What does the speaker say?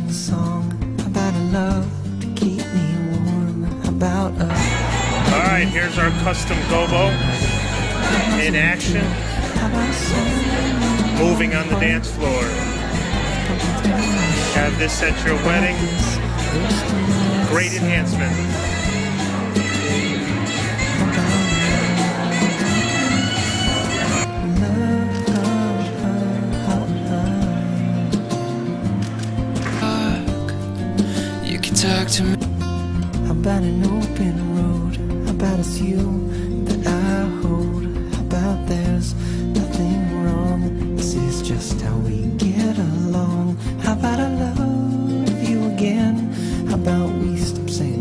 sing a song about a love to keep me warm, about a... All right, here's our custom gobo in action, moving on the dance floor. Have this at your wedding. Great enhancement. You can talk to me about an open road, about it's you that I hold, about there's nothing wrong, this is just how we get along. How about I love you again? How about we stop saying